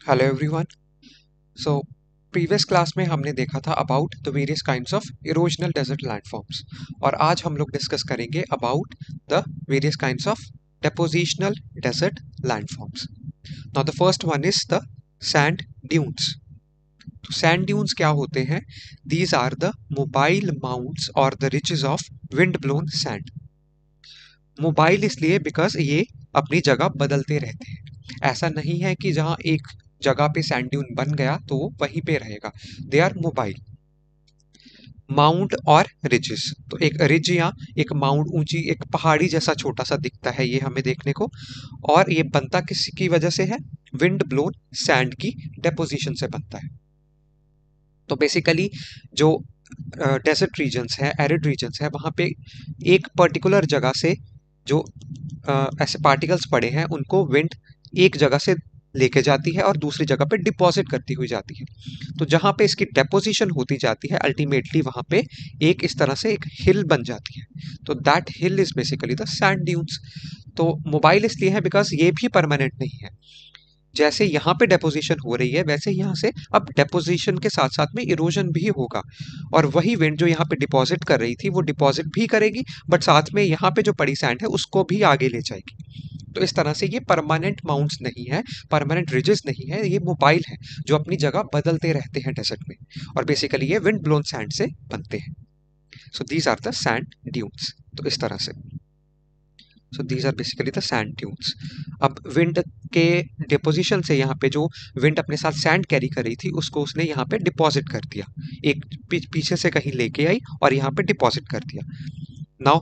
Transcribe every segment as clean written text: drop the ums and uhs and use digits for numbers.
Hello everyone. So previous class में हमने देखा था about the various kinds of erosional desert landforms और आज हम लोग डिस्कस करेंगे about the various kinds of depositional desert landforms. Now the first one is the sand dunes. तो सैंड ड्यून्स क्या होते हैं? These are the mobile mounds और the ridges of wind blown sand. Mobile इसलिए because ये अपनी जगह बदलते रहते हैं। ऐसा नहीं है कि जहाँ एक जगह पे सैंड ड्यून बन गया तो वो वहीं पे रहेगा। They are mobile. माउंट और रिजेस, तो एक रिज या एक माउंट ऊंची एक पहाड़ी जैसा छोटा सा दिखता है ये हमें देखने को, और ये बनता किसकी वजह से है? विंड ब्लोन सैंड की डेपोजिशन से बनता है। तो बेसिकली जो डेजर्ट रीजन्स है, एरिड रीजन्स है, वहाँ पे एक पर्टिकुलर जगह से जो ऐसे पार्टिकल्स पड़े हैं उनको विंड एक जगह से लेके जाती है और दूसरी जगह पे डिपॉजिट करती हुई जाती है। तो जहाँ पे इसकी डेपोजिशन होती जाती है अल्टीमेटली वहाँ पे एक इस तरह से एक हिल बन जाती है। तो that hill is basically the sand dunes. तो मोबाइल इसलिए है बिकॉज ये भी परमानेंट नहीं है। जैसे यहाँ पे डेपोजिशन हो रही है वैसे यहाँ से अब डेपोजिशन के साथ साथ में इरोजन भी होगा, और वही विंड जो यहाँ पे डिपॉजिट कर रही थी वो डिपॉजिट भी करेगी, बट साथ में यहाँ पे जो पड़ी सैंड है उसको भी आगे ले जाएगी। तो इस तरह से ये परमानेंट माउंट्स नहीं है, परमानेंट रिजेस नहीं है, ये मोबाइल है जो अपनी जगह बदलते रहते हैं डेजर्ट में, और बेसिकली ये विंड ब्लोन सैंड से बनते हैं। So these are the sand dunes. तो इस तरह से so these are basically the sand dunes. अब विंड के डिपोजिशन से यहाँ पे जो विंड अपने साथ सैंड कैरी कर रही थी उसको उसने यहाँ पे डिपॉजिट कर दिया, एक पीछे से कहीं लेके आई और यहाँ पे डिपॉजिट कर दिया। नाउ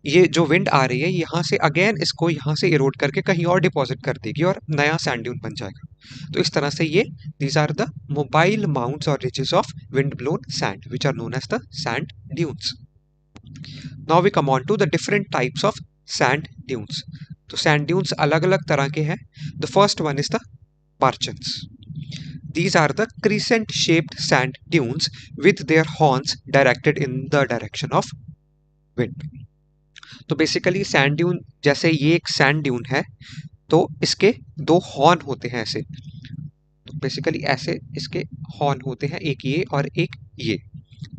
ये जो विंड आ रही है यहाँ से अगेन इसको यहाँ से इरोड करके कहीं और डिपॉजिट कर देगी और नया सैंड ड्यून बन जाएगा। तो इस तरह से ये these are the mobile mounds और ridges of wind blown sand which are known as the sand dunes. Now we come on to the different types of sand dunes. तो सैंड ड्यून्स अलग अलग तरह के हैं। The first one is the barchans. These are the crescent shaped sand dunes with their horns directed in the direction of wind. तो basically sand dune, जैसे ये एक सैंड ड्यून है तो इसके दो हॉर्न होते हैं ऐसे। तो बेसिकली ऐसे इसके हॉर्न होते हैं, एक ये और एक ये।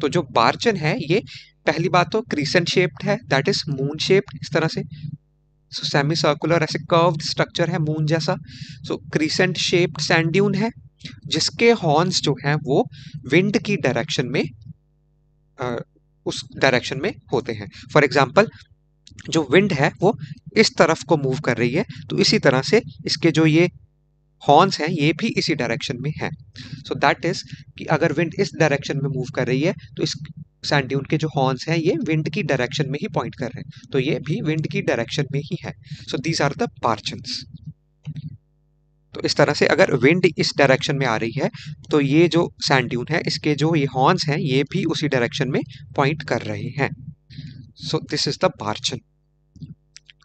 तो जो बार्चन है ये पहली बात तो क्रीसेंट शेप्ड है, दैट इज मून शेप्ड इस तरह से। सो सेमी सर्कुलर ऐसे कर्व्ड स्ट्रक्चर है मून जैसा। सो क्रीसेंट शेप्ड सैंड ड्यून है जिसके हॉर्न्स जो हैं वो विंड की डायरेक्शन में उस डायरेक्शन में होते हैं। फॉर एग्जाम्पल जो विंड है वो इस तरफ को मूव कर रही है तो इसी तरह से इसके जो ये हॉर्न्स हैं ये भी इसी डायरेक्शन में हैं। सो दैट इज कि अगर विंड इस डायरेक्शन में मूव कर रही है तो इस सैंड ड्यून के जो हॉर्न्स हैं ये विंड की डायरेक्शन में ही पॉइंट कर रहे हैं, तो ये भी विंड की डायरेक्शन में ही है। So these are the barchans. तो इस तरह से अगर विंड इस डायरेक्शन में आ रही है तो ये जो सैंड ड्यून है इसके जो ये हॉर्न्स हैं ये भी उसी डायरेक्शन में पॉइंट कर रहे हैं। So this is the barchan.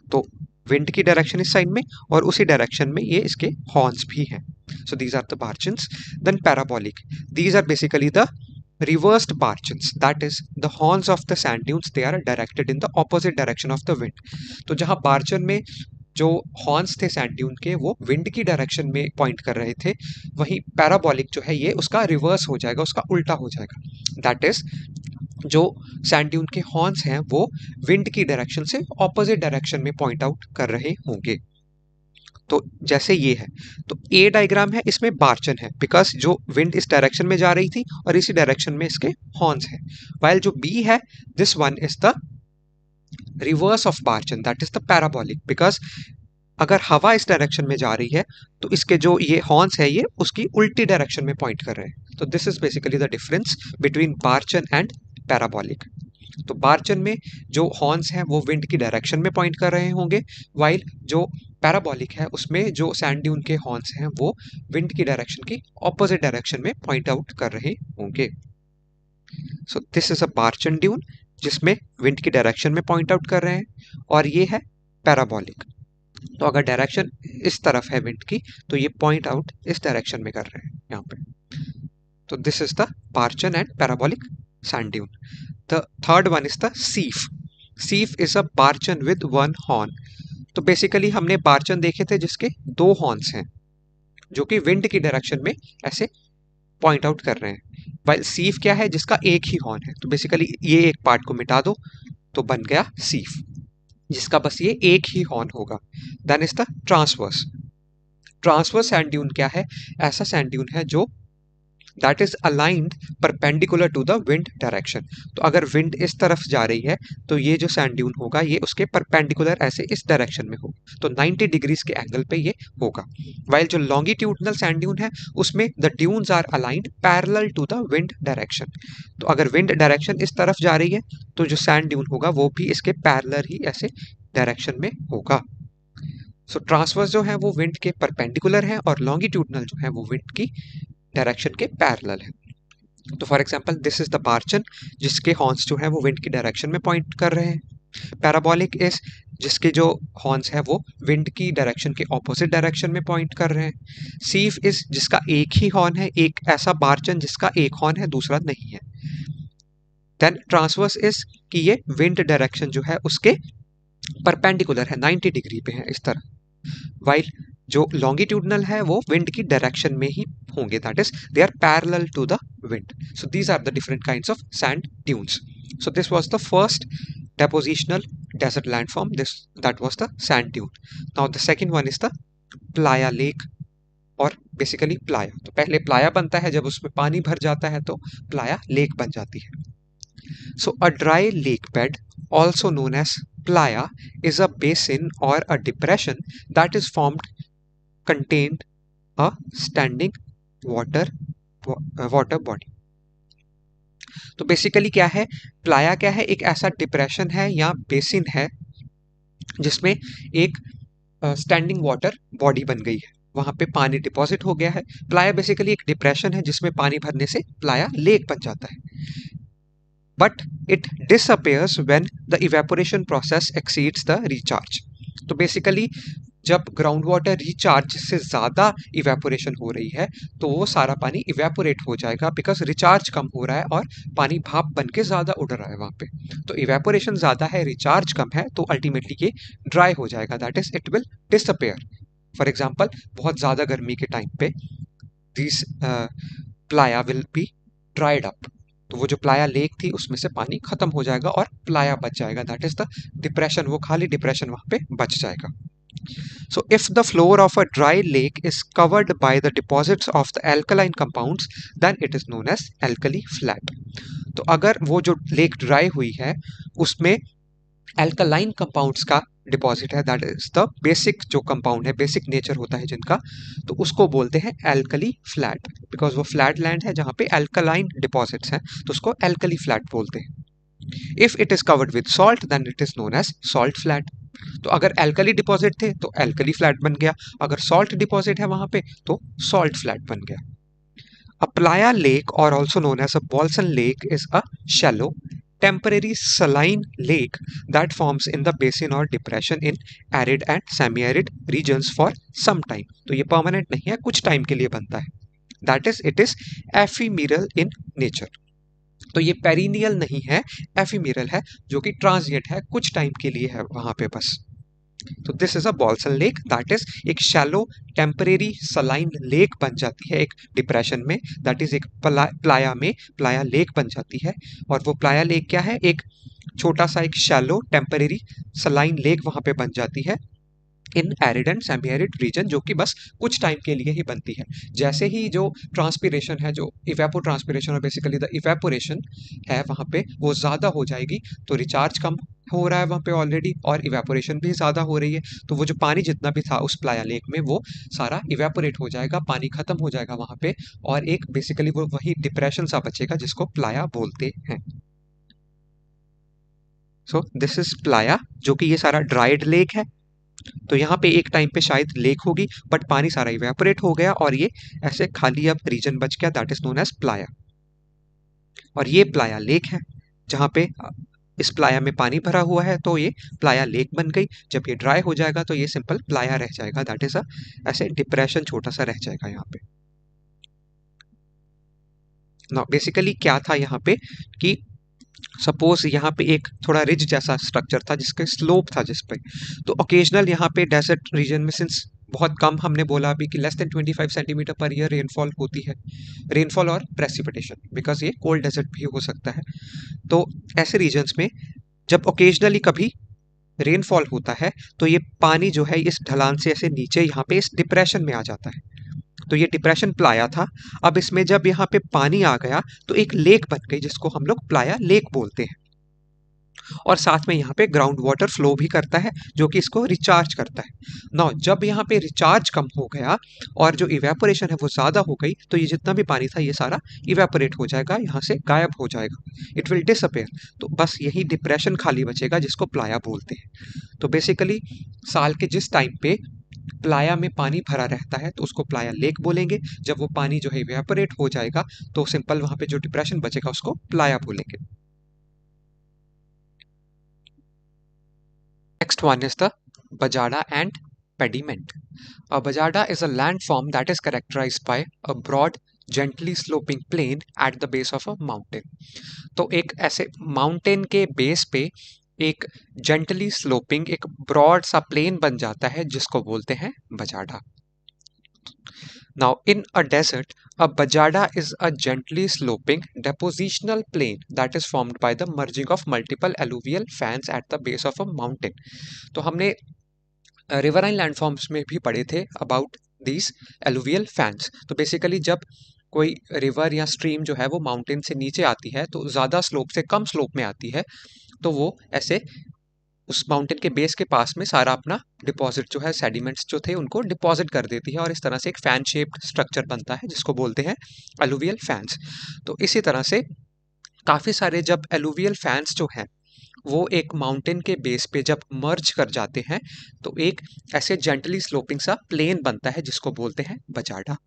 तो विंड की डायरेक्शन इस साइड में और उसी डायरेक्शन में ये इसके हॉर्न्स भी हैं। So these are the barchans. Then parabolic, these are basically the reversed barchans, that is the horns of the sand dunes, they are directed in the opposite direction of the wind. तो जहां बार्चन में जो horns थे sand dune के वो wind की direction में point कर रहे थे, वहीं पैराबोलिक जो है ये उसका रिवर्स हो जाएगा, उसका उल्टा हो जाएगा। दैट इज जो सैंड ड्यून के हॉर्न्स हैं वो विंड की डायरेक्शन से ऑपोजिट डायरेक्शन में पॉइंट आउट कर रहे होंगे। तो जैसे ये है, तो ए डायग्राम है इसमें बार्चन है बिकॉज जो विंड इस डायरेक्शन में जा रही थी और इसी डायरेक्शन में इसके हॉर्न्स हैं। वाइल जो बी है this one is the reverse of barchan, that is the parabolic, because अगर हवा इस डायरेक्शन में जा रही है तो इसके जो ये हॉर्न्स है ये उसकी उल्टी डायरेक्शन में पॉइंट कर रहे हैं। तो this is basically the difference between barchan and parabolic. तो बार्चन में जो हॉर्न्स हैं वो विंड की डायरेक्शन में पॉइंट कर रहे होंगे, वाइल जो पैराबोलिक है उसमें जो सैंड ड्यून के हॉर्न्स हैं वो विंड की डायरेक्शन की ऑपोजिट डायरेक्शन में पॉइंट आउट कर रहे होंगे। So this is a barchan dune जिसमें विंड की डायरेक्शन में पॉइंट आउट कर रहे हैं, और ये है पैराबोलिक। तो अगर डायरेक्शन इस तरफ है विंड की तो ये पॉइंट आउट इस डायरेक्शन में कर रहे हैं यहाँ पे। तो this is the barchan and parabolic sand dune. The third one is the seif. Seif is a barchan with one horn. तो बेसिकली हमने बार्चन देखे थे जिसके दो हॉर्न्स हैं, जो कि विंड की डायरेक्शन में ऐसे पॉइंट आउट कर रहे हैं। वाइल सीफ क्या है, जिसका एक ही हॉर्न है। तो बेसिकली ये एक पार्ट को मिटा दो तो बन गया सीफ, जिसका बस ये एक ही हॉर्न होगा। Then is the transverse. Transverse sand dune क्या है, ऐसा सैंड ड्यून है जो that is aligned perpendicular to the wind direction. तो अगर विंड इस तरफ जा रही है तो ये जो सैंड ड्यून होगा ये उसके परपेंडिकुलर ऐसे इस डायरेक्शन में होगा, तो 90 डिग्रीज के एंगल पे ये होगा। वाइल जो लॉन्गिट्यूडनल सैंड ड्यून है उसमें the dunes are aligned parallel to the wind direction. तो अगर विंड डायरेक्शन इस तरफ जा रही है तो जो सैंड ड्यून होगा वो भी इसके पैरेलल ही ऐसे डायरेक्शन में होगा। सो ट्रांसवर्स जो है वो विंड के परपेंडिकुलर है और लॉन्गिट्यूडनल जो है वो विंड की डायरेक्शन के पैरेलल है। तो for example this is the barchan, जिसके हॉर्न्स जो है वो विंड की डायरेक्शन में पॉइंट कर रहे हैं। पैराबोलिक इज जिसके जो हॉर्न्स है वो विंड की डायरेक्शन के ऑपोजिट डायरेक्शन में पॉइंट कर रहे हैं। सीफ इज जिसका एक ही हॉर्न है, एक ऐसा बार्चन जिसका एक हॉर्न है दूसरा नहीं है। देन ट्रांसवर्स इज कि ये विंड डायरेक्शन जो है उसके परपेंडिकुलर है, 90 डिग्री पे है इस तरह। वाइल जो लॉन्गिट्यूडनल है वो विंड की डायरेक्शन में ही होंगे, that is they are parallel to the wind. So these are the different kinds of sand dunes. So this was the first depositional desert landform, this that was the sand dune. Now the second one is the playa lake और basically Playa. तो पहले Playa बनता है, जब उसमें पानी भर जाता है तो प्लाया लेक बन जाती है। So a dry lake bed, also known as playa, is a basin or a depression that is formed contained a standing water body. तो बेसिकली क्या है, प्लाया क्या है, एक ऐसा डिप्रेशन है या बेसिन है जिसमें एक स्टैंडिंग वाटर बॉडी बन गई है, वहां पे पानी डिपॉजिट हो गया है। प्लाया बेसिकली एक डिप्रेशन है जिसमें पानी भरने से प्लाया लेक बन जाता है। But it disappears when the evaporation process exceeds the recharge. तो बेसिकली जब ग्राउंड वाटर रिचार्ज से ज़्यादा इवेपोरेशन हो रही है तो वो सारा पानी इवेपोरेट हो जाएगा, बिकॉज रिचार्ज कम हो रहा है और पानी भाप बन के ज़्यादा उड़ रहा है वहाँ पे। तो इवेपोरेशन ज़्यादा है, रिचार्ज कम है, तो अल्टीमेटली ये ड्राई हो जाएगा, that is it will disappear. For example बहुत ज़्यादा गर्मी के टाइम पे this Playa will be dried up. तो वो जो प्लाया लेक थी उसमें से पानी खत्म हो जाएगा और प्लाया बच जाएगा, दैट इज द डिप्रेशन, वो खाली डिप्रेशन वहाँ पे बच जाएगा। So if the floor of a dry lake is covered by the deposits of the alkaline compounds, then it is known as alkali flat. तो अगर वो जो लेक ड्राई हुई है उसमें एल्कलाइन कंपाउंड्स का डिपॉजिट है, दैट इज द बेसिक जो कंपाउंड है, बेसिक नेचर होता है जिनका, तो उसको बोलते हैं एल्कली फ्लैट, बिकॉज वो फ्लैट लैंड है जहाँ पे एल्कलाइन डिपॉजिट्स हैं, तो उसको एल्कली फ्लैट बोलते हैं। If it is covered with salt then it is known as salt flat. तो अगर एल्कली डिपॉजिट थे तो एल्कली फ्लैट बन गया, अगर सॉल्ट डिपॉजिट है वहां पे तो सॉल्ट फ्लैट बन गया। A playa lake, or also known as a balsan lake, is a shallow, temporary saline lake that forms in the basin or depression in arid and semi-arid regions for some time. तो ये permanent नहीं है, कुछ time के लिए बनता है। That is, it is ephemeral in nature. तो ये पेरिनियल नहीं है, एफिमेरल है, जो कि ट्रांजिएंट है, कुछ टाइम के लिए है वहां पे बस। तो this is a bolson lake, that is एक शैलो टेम्परेरी सलाइन लेक बन जाती है एक डिप्रेशन में, दैट इज एक प्लाया में प्लाया लेक बन जाती है। और वो प्लाया लेक क्या है, एक छोटा सा एक शैलो टेम्परेरी सलाइन लेक वहां पे बन जाती है इन arid and semi arid region, जो कि बस कुछ टाइम के लिए ही बनती है। जैसे ही जो ट्रांसपीरेशन है, जो इवेपो ट्रांसपीरेशन और बेसिकली द इवेपोरेशन है वहाँ पे वो ज़्यादा हो जाएगी, तो रिचार्ज कम हो रहा है वहाँ पे ऑलरेडी और इवेपोरेशन भी ज़्यादा हो रही है, तो वो जो पानी जितना भी था उस प्लाया लेक में वो सारा इवेपोरेट हो जाएगा, पानी खत्म हो जाएगा वहाँ पे, और एक बेसिकली वो वही डिप्रेशन सा बचेगा जिसको प्लाया बोलते हैं। सो दिस इज प्लाया, जो कि ये सारा ड्राइड लेक है। तो यहाँ पे एक टाइम पे शायद लेक होगी बट पानी सारा इवेपोरेट हो गया और ये ऐसे खाली अब रीजन बच गया, that is known as playa. और ये प्लाया लेक है जहाँ पे इस प्लाया में पानी भरा हुआ है, तो ये प्लाया लेक बन गई। जब ये ड्राई हो जाएगा तो ये सिंपल प्लाया रह जाएगा, दैट इज अ ऐसे डिप्रेशन छोटा सा रह जाएगा यहाँ पे। ना बेसिकली क्या था यहाँ पे कि सपोज यहाँ पे एक थोड़ा रिज जैसा स्ट्रक्चर था जिसके स्लोप था जिस पे, तो ओकेजनल यहाँ पे डेजर्ट रीजन में सिंस बहुत कम, हमने बोला अभी कि less than 25 centimetre per year rainfall होती है, रेनफॉल और प्रेसिपिटेशन, बिकॉज ये कोल्ड डेजर्ट भी हो सकता है। तो ऐसे रीजन्स में जब ओकेजनली कभी रेनफॉल होता है तो ये पानी जो है इस ढलान से ऐसे नीचे यहाँ पे इस डिप्रेशन में आ जाता है। तो ये डिप्रेशन प्लाया था। अब इसमें जब यहाँ पे पानी आ गया तो एक लेक बन गई जिसको हम लोग प्लाया लेक बोलते हैं। और साथ में यहाँ पे ग्राउंड वाटर फ्लो भी करता है जो कि इसको रिचार्ज करता है। नाउ जब यहाँ पे रिचार्ज कम हो गया और जो इवेपोरेशन है वो ज़्यादा हो गई तो ये जितना भी पानी था ये सारा इवेपोरेट हो जाएगा, यहाँ से गायब हो जाएगा, इट विल डिसअपेयर। तो बस यही डिप्रेशन खाली बचेगा जिसको प्लाया बोलते हैं। तो बेसिकली साल के जिस टाइम पे प्लाया में पानी भरा रहता है तो उसको प्लाया लेक बोलेंगे। जब वो पानी जो है इवेपोरेट हो जाएगा तो सिंपल वहाँ पे जो डिप्रेशन बचेगा उसको प्लाया बोलेंगे। Next one is the Bajada and pediment. A Bajada is a landform that is characterized by a broad, gently sloping plain at the base of a mountain. तो एक ऐसे माउंटेन के बेस पे एक gently sloping एक broad सा plane बन जाता है जिसको बोलते हैं बजाडा। Now, in a desert, a bajada is a gently sloping depositional plain that is formed by the merging of multiple alluvial fans at the base of a mountain. तो हमने रिवराइन लैंडफॉर्म्स में भी पढ़े थे अबाउट दीज एलुवियल फैंस। तो basically जब कोई river या स्ट्रीम जो है वो माउंटेन से नीचे आती है तो ज़्यादा स्लोप से कम स्लोप में आती है, तो वो ऐसे उस माउंटेन के बेस के पास में सारा अपना डिपॉजिट जो है सेडिमेंट्स जो थे उनको डिपॉजिट कर देती है और इस तरह से एक फैन शेप्ड स्ट्रक्चर बनता है जिसको बोलते हैं एलुवियल फैंस। तो इसी तरह से काफ़ी सारे जब एलुवियल फैंस जो हैं वो एक माउंटेन के बेस पे जब मर्ज कर जाते हैं तो एक ऐसे जेंटली स्लोपिंग सा प्लेन बनता है जिसको बोलते हैं बजाडा।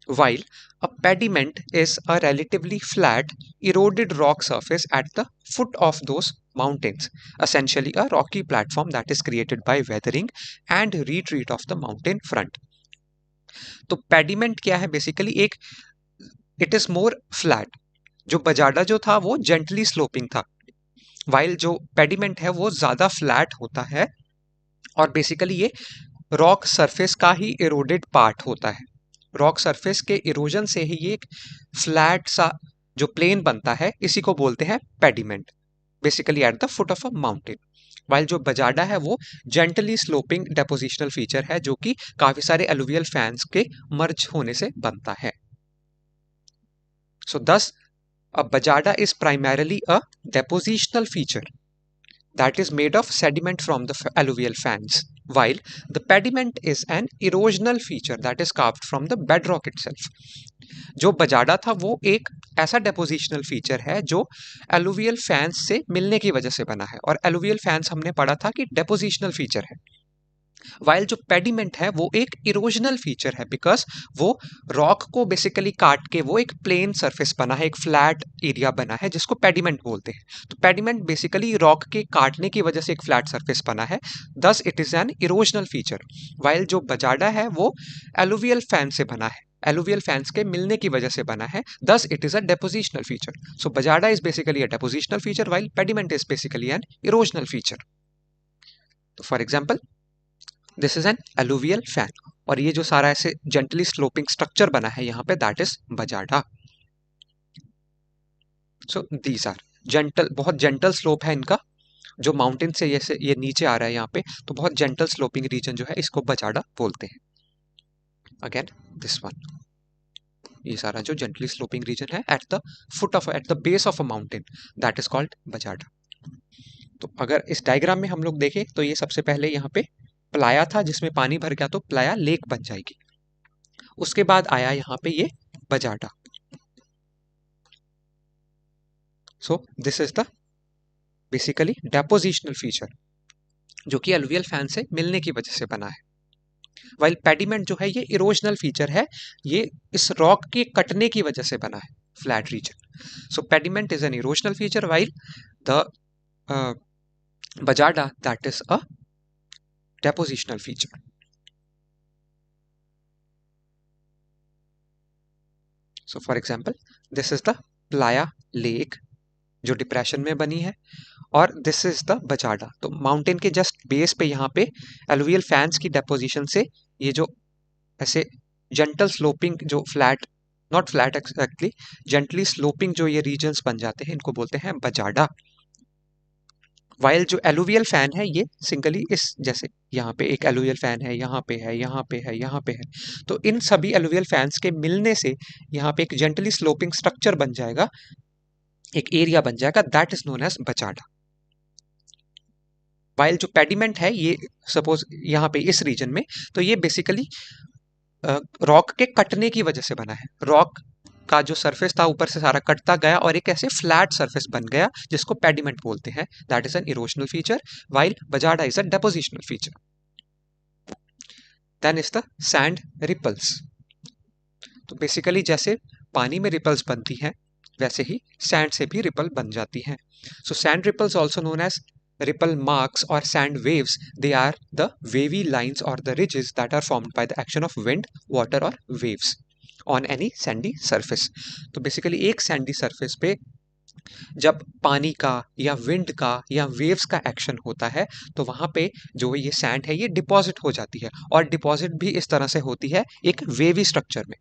While a pediment is a relatively flat, eroded rock surface at the foot of those mountains, essentially a rocky platform that is created by weathering and retreat of the mountain front. तो pediment क्या है? Basically एक it is more flat. जो बजाडा जो था वो gently sloping था, while जो पेडिमेंट है वो ज्यादा फ्लैट होता है और बेसिकली ये रॉक सरफेस का ही इरोडेड पार्ट होता है। रॉक सरफेस के इरोजन से ही ये एक फ्लैट सा जो प्लेन बनता है इसी को बोलते हैं pediment, basically at the foot of a mountain. While जो बजाडा है वो जेंटली स्लोपिंग डेपोजिशनल फीचर है जो कि काफी सारे एलुवियल फैंस के मर्ज होने से बनता है। So thus a bajada is primarily a depositional feature that is made of sediment from the alluvial fans, while the pediment is an erosional feature that is carved from the bedrock itself. जो बजाडा था वो एक ऐसा डेपोजिशनल feature है जो alluvial fans से मिलने की वजह से बना है, और एलुवियल फैंस हमने पढ़ा था कि डेपोजिशनल फीचर है। वाइल जो पेडिमेंट है वो एक इरोजनल फीचर है बिकॉज वो रॉक को बेसिकली काट के वो एक प्लेन सरफेस बना है, एक फ्लैट एरिया बना है जिसको पेडिमेंट बोलते हैं। तो पेडिमेंट बेसिकली रॉक के काटने की वजह से एक फ्लैट सरफेस बना है, thus it is an erosional feature. While जो बजाडा है वो एलुवियल फैन से बना है, एलुवियल फैंस के मिलने की वजह से बना है, thus it is a depositional feature. So bajada is basically a depositional feature while pediment is basically an erosional feature. तो for example this is an alluvial fan और ये जो सारा ऐसे जेंटली स्लोपिंग स्ट्रक्चर बना है यहाँ पे that is bajada. So these are gentle, बहुत जेंटल स्लोप है इनका, जो माउंटेन से ये नीचे आ रहा है यहाँ पे, तो बहुत जेंटल स्लोपिंग रीजन जो है इसको बजाडा बोलते हैं। अगेन दिस वन, ये सारा जो जेंटली स्लोपिंग रीजन है at the base of a mountain that is called bajada. तो अगर इस डायग्राम में हम लोग देखें तो ये सबसे पहले यहाँ पे प्लाया था जिसमें पानी भर गया तो प्लाया लेक बन जाएगी। उसके बाद आया यहाँ पे ये bajada. So this is the basically depositional feature जो कि एलुवियल फैन से मिलने की वजह से बना है। वाइल पेडिमेंट जो है ये इरोजनल फीचर है, ये इस रॉक के कटने की वजह से बना है, flat region. So pediment is an erosional feature while the bajada that is a depositional feature. So for example, this is the Playa Lake जो डिप्रेशन में बनी है, और दिस इज द बजाडा। तो माउंटेन के जस्ट बेस पे यहाँ पे एलुवियल फैंस की डेपोजिशन से ये जो ऐसे जेंटल स्लोपिंग जो flat, not flat exactly, gently sloping जो ये रीजन्स बन जाते हैं, इनको बोलते हैं बजाडा। वाइल जो एलुवियल फैन है ये सिंगली इस जैसे यहाँ पे एक एलुवियल फैन है, यहाँ पे है, यहाँ पे है, यहाँ पे है, तो इन सभी एलुवियल फैंस के मिलने से यहाँ पे एक जेंटली स्लोपिंग स्ट्रक्चर बन जाएगा, एक एरिया बन जाएगा, that is known as bajada. While जो पेडिमेंट है ये सपोज यहाँ पे इस रीजन में, तो ये बेसिकली रॉक के कटने की वजह से बना है। रॉक का जो सरफेस था ऊपर से सारा कटता गया और एक ऐसे फ्लैट सरफेस बन गया जिसको पेडिमेंट बोलते हैं, that is an erosional feature, while bajada is a depositional feature. Then is the sand ripples. तो बेसिकली जैसे पानी में रिपल्स बनती हैं वैसे ही सैंड से भी रिपल बन जाती हैं। So sand ripples also known as ripple marks or sand waves, they are the wavy lines or the ridges that are formed by the action of wind, water or waves on any sandy surface. तो basically एक Sandy surface पे जब पानी का या wind का या waves का एक्शन होता है तो वहां पे जो ये सैंड है ये डिपॉजिट हो जाती है, और डिपॉजिट भी इस तरह से होती है एक वेवी स्ट्रक्चर में।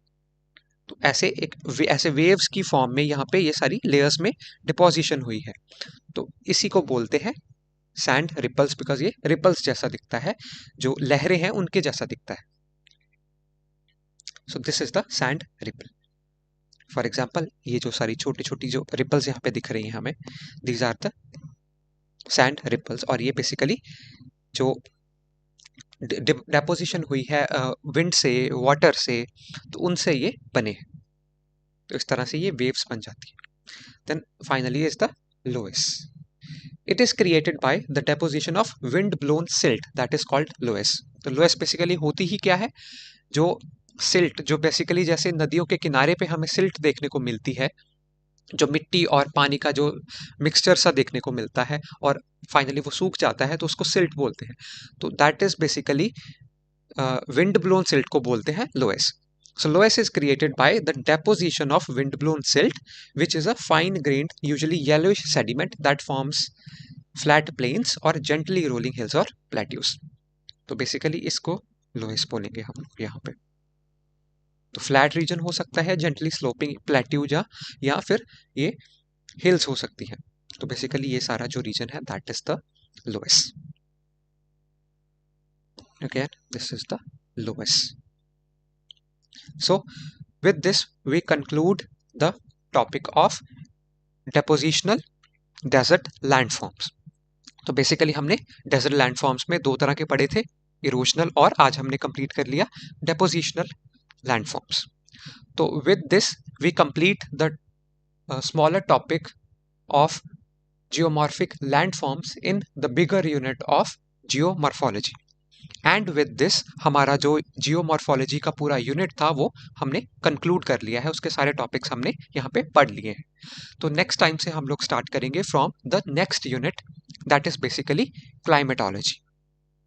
तो ऐसे वेव्स की फॉर्म में यहाँ पे ये सारी लेयर्स में डिपॉजिशन हुई है, तो इसी को बोलते हैं सैंड रिपल्स, बिकॉज ये रिपल्स जैसा दिखता है, जो लहरें हैं उनके जैसा दिखता है। सो this is the sand ripple. For example ये जो सारी छोटी छोटी जो रिपल्स यहाँ पे दिख रही हैं हमें, these are the sand ripples, और ये बेसिकली जो डेपोजिशन हुई है विंड से, वाटर से, तो उनसे ये बने हैं, तो इस तरह से ये वेव्स बन जाती है। Then finally is the loess. It is created by the deposition of wind blown silt that is called loess. तो लोएस बेसिकली होती ही क्या है, जो सिल्ट, जो बेसिकली जैसे नदियों के किनारे पे हमें सिल्ट देखने को मिलती है, जो मिट्टी और पानी का जो मिक्सचर सा देखने को मिलता है और फाइनली वो सूख जाता है, तो उसको सिल्ट बोलते हैं। तो that is basically wind blown silt को बोलते हैं loess. So loess is created by the deposition of wind-blown silt, which is a fine-grained, usually yellowish sediment that forms flat plains or gently rolling hills or plateaus. तो basically इसको loess बोलेंगे हम लोग यहाँ पे। तो फ्लैट रीजन हो सकता है, जेंटली स्लोपिंग प्लेट्यू या फिर ये हिल्स हो सकती है। तो बेसिकली ये सारा जो रीजन है that is the loess. Okay, this is the loess. So with this we conclude the topic of depositional desert landforms. तो बेसिकली हमने डेजर्ट लैंडफॉर्म्स में दो तरह के पढ़े थे, इरोशनल, और आज हमने कंप्लीट कर लिया डेपोजिशनल लैंडफॉर्म्स। तो with this we complete the smaller topic of geomorphic landforms in the bigger unit of geomorphology. And with this हमारा जो जियोमॉर्फोलॉजी का पूरा यूनिट था वो हमने कंक्लूड कर लिया है, उसके सारे टॉपिक्स हमने यहाँ पे पढ़ लिए हैं। तो नेक्स्ट टाइम से हम लोग स्टार्ट करेंगे from the next unit, that is basically climatology.